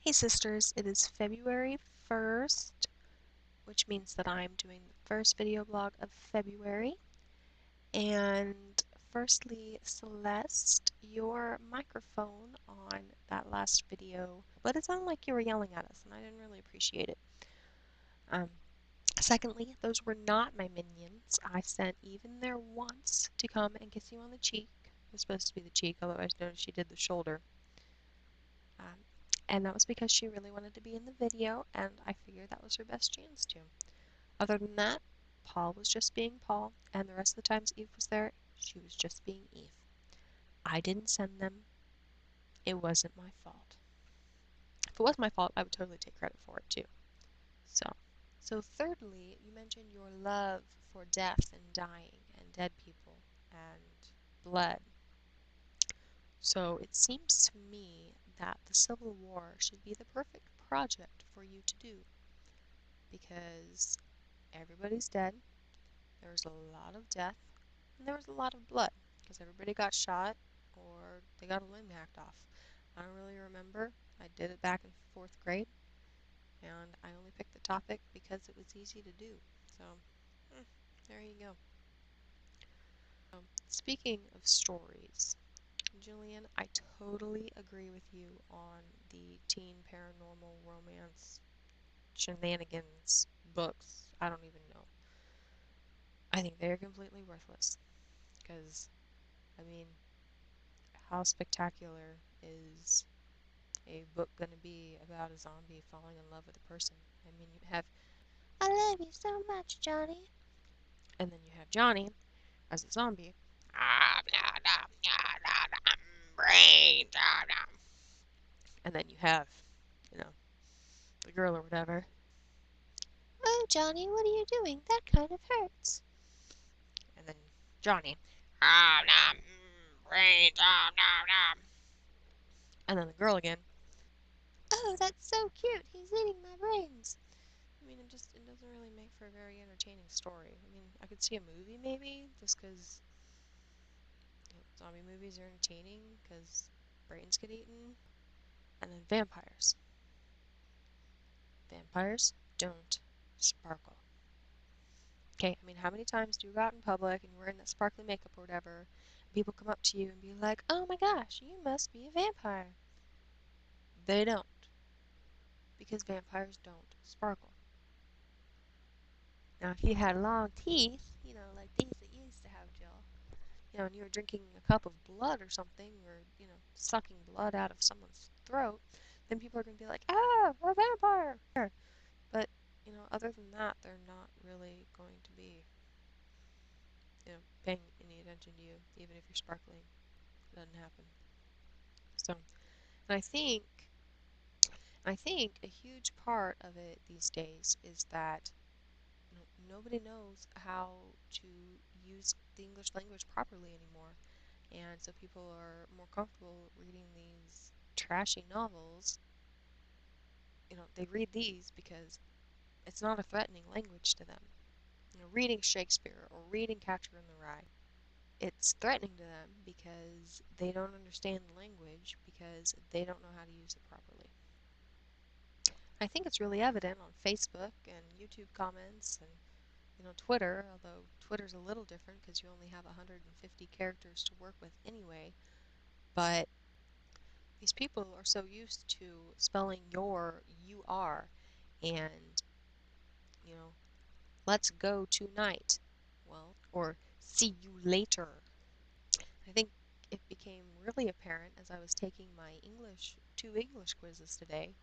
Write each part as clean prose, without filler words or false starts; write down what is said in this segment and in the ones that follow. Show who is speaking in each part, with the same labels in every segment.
Speaker 1: Hey sisters, it is February 1st, which means that I'm doing the first video blog of February. And firstly, Celeste, your microphone on that last video, but it sounded like you were yelling at us, and I didn't really appreciate it. Um, Secondly, those were not my minions. I sent Even there once to come and kiss you on the cheek. It was supposed to be the cheek, although I noticed she did the shoulder. Um, and that was because she really wanted to be in the video, and I figured that was her best chance to. Other than that, Paul was just being Paul, and the rest of the times Eve was there, she was just being Eve. I didn't send them. It wasn't my fault. If it was my fault, I would totally take credit for it too. So thirdly, you mentioned your love for death and dying and dead people and blood. So it seems to me that the Civil War should be the perfect project for you to do because everybody's dead, there was a lot of death, and there was a lot of blood because everybody got shot or they got a limb hacked off. I don't really remember. I did it back in fourth grade, and I only picked the topic because it was easy to do. So, there you go. Speaking of stories, Jillian, I totally agree with you on the teen paranormal romance shenanigans books. I don't even know. I think they're completely worthless. Because, I mean, how spectacular is a book going to be about a zombie falling in love with a person? I mean, you have, I love you so much, Johnny. And then you have Johnny as a zombie. Brain. And then you have, you know, the girl or whatever. Oh, Johnny, what are you doing? That kind of hurts. And then Johnny. Brain. And then the girl again. Oh, that's so cute. He's eating my brains. I mean, it doesn't really make for a very entertaining story. I mean, I could see a movie maybe, just because zombie movies are entertaining because brains get eaten. And then vampires. Vampires don't sparkle. Okay, I mean, how many times do you go out in public and you're wearing that sparkly makeup or whatever, and people come up to you and be like, oh my gosh, you must be a vampire. They don't, because vampires don't sparkle. Now, if you had long teeth, like these that you used to have, Jill, and you were drinking a cup of blood or something, or, sucking blood out of someone's throat, then people are going to be like, ah, a vampire. But, other than that, they're not really going to be, paying any attention to you, even if you're sparkling. It doesn't happen. So, and I think a huge part of it these days is that nobody knows how to use the English language properly anymore. And so people are more comfortable reading these trashy novels. They read these because it's not a threatening language to them. Reading Shakespeare or reading Catcher in the Rye, it's threatening to them because they don't understand the language because they don't know how to use it properly. I think it's really evident on Facebook and YouTube comments and Twitter, although Twitter's a little different because you only have 150 characters to work with anyway, but these people are so used to spelling your UR and, you know, let's go tonight. Well, or see you later. I think it became really apparent as I was taking my two English quizzes today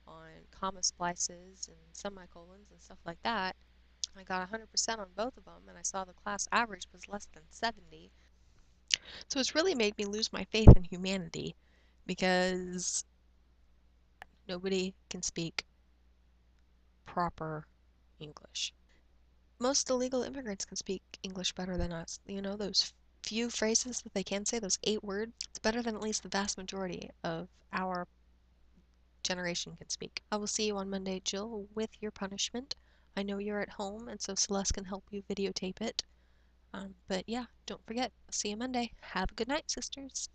Speaker 1: on comma splices and semicolons and stuff like that. I got 100% on both of them, and I saw the class average was less than 70. So it's really made me lose my faith in humanity because nobody can speak proper English. Most illegal immigrants can speak English better than us. Those few phrases that they can say, those 8 words, it's better than at least the vast majority of our generation can speak. I will see you on Monday, Jill, with your punishment. I know you're at home, and so Celeste can help you videotape it. But yeah, don't forget, see you Monday. Have a good night, sisters.